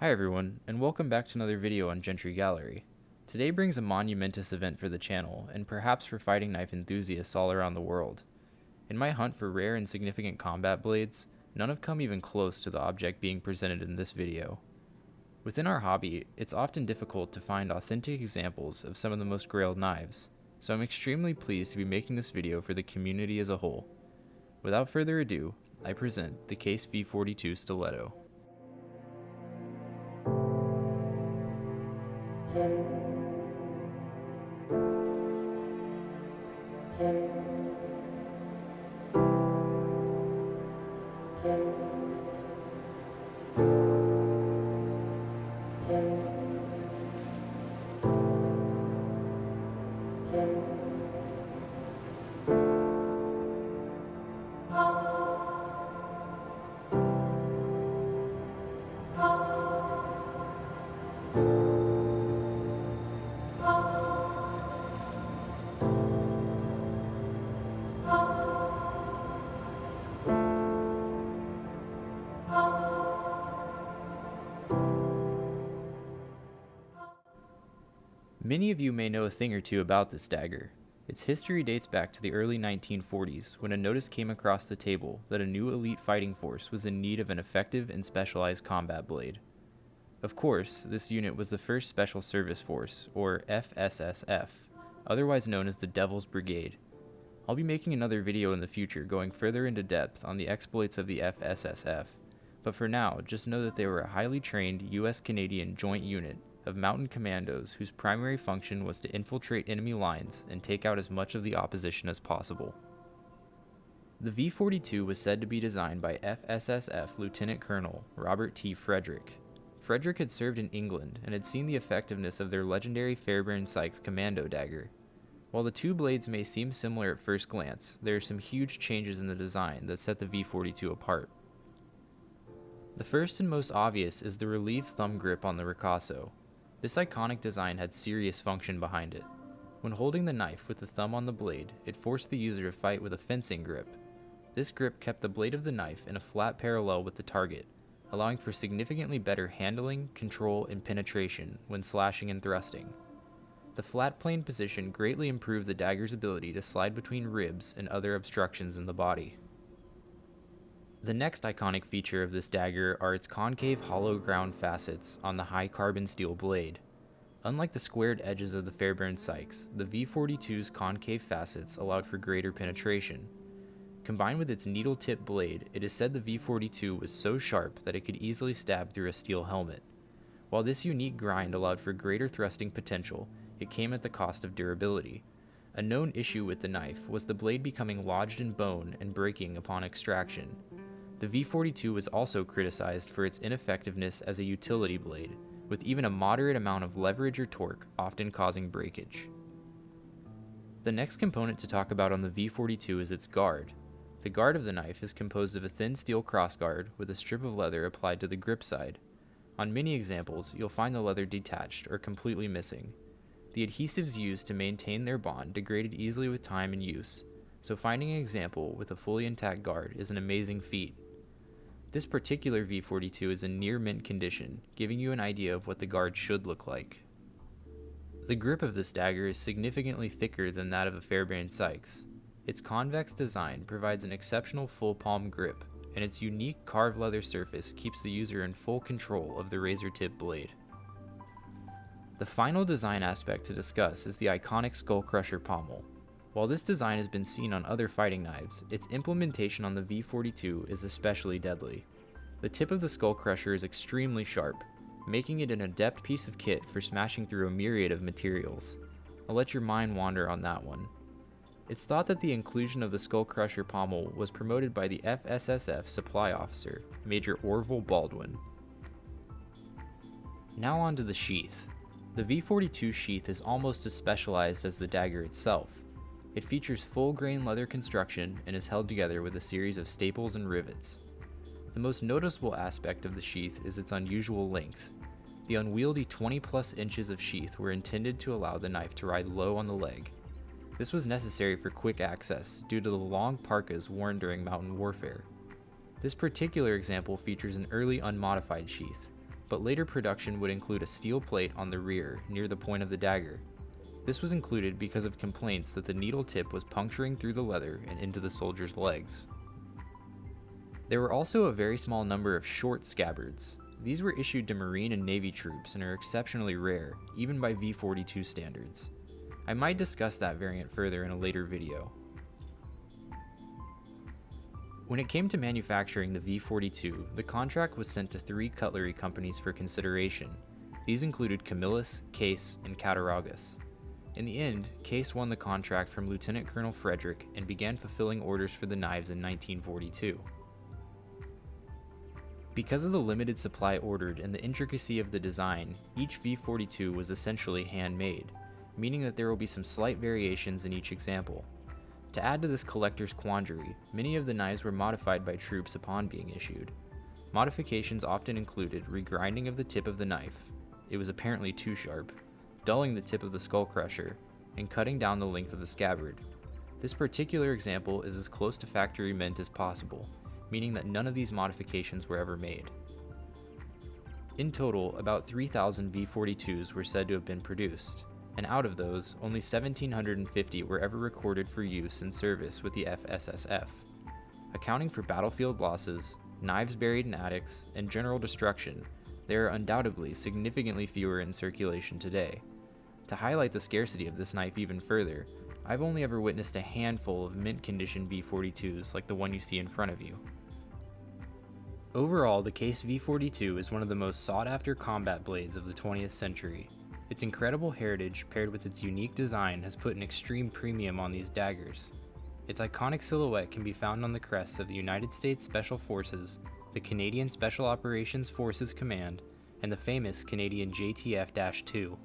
Hi everyone, and welcome back to another video on Gentry Gallery. Today brings a monumentous event for the channel, and perhaps for fighting knife enthusiasts all around the world. In my hunt for rare and significant combat blades, none have come even close to the object being presented in this video. Within our hobby, it's often difficult to find authentic examples of some of the most grailed knives, so I'm extremely pleased to be making this video for the community as a whole. Without further ado, I present the Case V-42 Stiletto. Many of you may know a thing or two about this dagger. Its history dates back to the early 1940s when a notice came across the table that a new elite fighting force was in need of an effective and specialized combat blade. Of course, this unit was the 1st Special Service Force, or fssf, otherwise known as the Devil's Brigade. I'll be making another video in the future going further into depth on the exploits of the fssf, but for now, just know that they were a highly trained US-Canadian joint unit of mountain commandos whose primary function was to infiltrate enemy lines and take out as much of the opposition as possible. The V-42 was said to be designed by fssf Lieutenant Colonel Robert T. Frederick. Frederick had served in England and had seen the effectiveness of their legendary Fairbairn-Sykes commando dagger. While the two blades may seem similar at first glance, there are some huge changes in the design that set the V-42 apart. The first and most obvious is the relieved thumb grip on the ricasso. This iconic design had serious function behind it. When holding the knife with the thumb on the blade, it forced the user to fight with a fencing grip. This grip kept the blade of the knife in a flat parallel with the target, allowing for significantly better handling, control, and penetration when slashing and thrusting. The flat plane position greatly improved the dagger's ability to slide between ribs and other obstructions in the body. The next iconic feature of this dagger are its concave hollow ground facets on the high carbon steel blade. Unlike the squared edges of the Fairbairn-Sykes, the V-42's concave facets allowed for greater penetration. Combined with its needle-tip blade, it is said the V-42 was so sharp that it could easily stab through a steel helmet. While this unique grind allowed for greater thrusting potential, it came at the cost of durability. A known issue with the knife was the blade becoming lodged in bone and breaking upon extraction. The V-42 was also criticized for its ineffectiveness as a utility blade, with even a moderate amount of leverage or torque often causing breakage. The next component to talk about on the V-42 is its guard. The guard of the knife is composed of a thin steel crossguard with a strip of leather applied to the grip side. On many examples, you'll find the leather detached or completely missing. The adhesives used to maintain their bond degraded easily with time and use, so finding an example with a fully intact guard is an amazing feat. This particular V-42 is in near mint condition, giving you an idea of what the guard should look like. The grip of this dagger is significantly thicker than that of a Fairbairn-Sykes. Its convex design provides an exceptional full palm grip, and its unique carved leather surface keeps the user in full control of the razor-tip blade. The final design aspect to discuss is the iconic skull crusher pommel. While this design has been seen on other fighting knives, its implementation on the V-42 is especially deadly. The tip of the skull crusher is extremely sharp, making it an adept piece of kit for smashing through a myriad of materials. I'll let your mind wander on that one. It's thought that the inclusion of the skull crusher pommel was promoted by the fssf supply officer, Major Orville Baldwin. Now on to the sheath. The V-42 sheath is almost as specialized as the dagger itself. It features full grain leather construction and is held together with a series of staples and rivets. The most noticeable aspect of the sheath is its unusual length. The unwieldy 20+ inches of sheath were intended to allow the knife to ride low on the leg. This was necessary for quick access due to the long parkas worn during mountain warfare. This particular example features an early unmodified sheath. but later production would include a steel plate on the rear near the point of the dagger. This was included because of complaints that the needle tip was puncturing through the leather and into the soldier's legs. There were also a very small number of short scabbards. These were issued to Marine and Navy troops and are exceptionally rare, even by V-42 standards. I might discuss that variant further in a later video. When it came to manufacturing the V-42, the contract was sent to 3 cutlery companies for consideration. These included Camillus, Case, and Cattaraugus. In the end, Case won the contract from Lieutenant Colonel Frederick and began fulfilling orders for the knives in 1942. Because of the limited supply ordered and the intricacy of the design, each V-42 was essentially handmade, meaning that there will be some slight variations in each example. To add to this collector's quandary, many of the knives were modified by troops upon being issued. Modifications often included regrinding of the tip of the knife, it was apparently too sharp, dulling the tip of the skull crusher, and cutting down the length of the scabbard. This particular example is as close to factory mint as possible, meaning that none of these modifications were ever made. In total, about 3,000 V-42s were said to have been produced, and out of those, only 1,750 were ever recorded for use in service with the fssf. Accounting for battlefield losses, knives buried in attics, and general destruction, there are undoubtedly significantly fewer in circulation today. To highlight the scarcity of this knife even further, I've only ever witnessed a handful of mint condition V-42s like the one you see in front of you. Overall, the Case V-42 is one of the most sought-after combat blades of the 20th century. Its incredible heritage paired with its unique design has put an extreme premium on these daggers. Its iconic silhouette can be found on the crests of the United States Special Forces, the Canadian Special Operations Forces Command, and the famous Canadian JTF-2.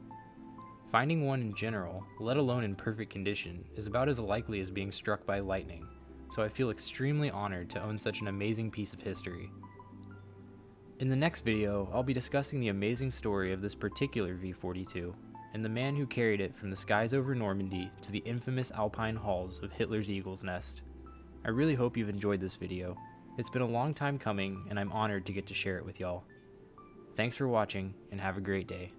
Finding one in general, let alone in perfect condition, is about as likely as being struck by lightning, so I feel extremely honored to own such an amazing piece of history. In the next video, I'll be discussing the amazing story of this particular V-42, and the man who carried it from the skies over Normandy to the infamous alpine halls of Hitler's Eagle's Nest. I really hope you've enjoyed this video. It's been a long time coming, and I'm honored to get to share it with y'all. Thanks for watching, and have a great day.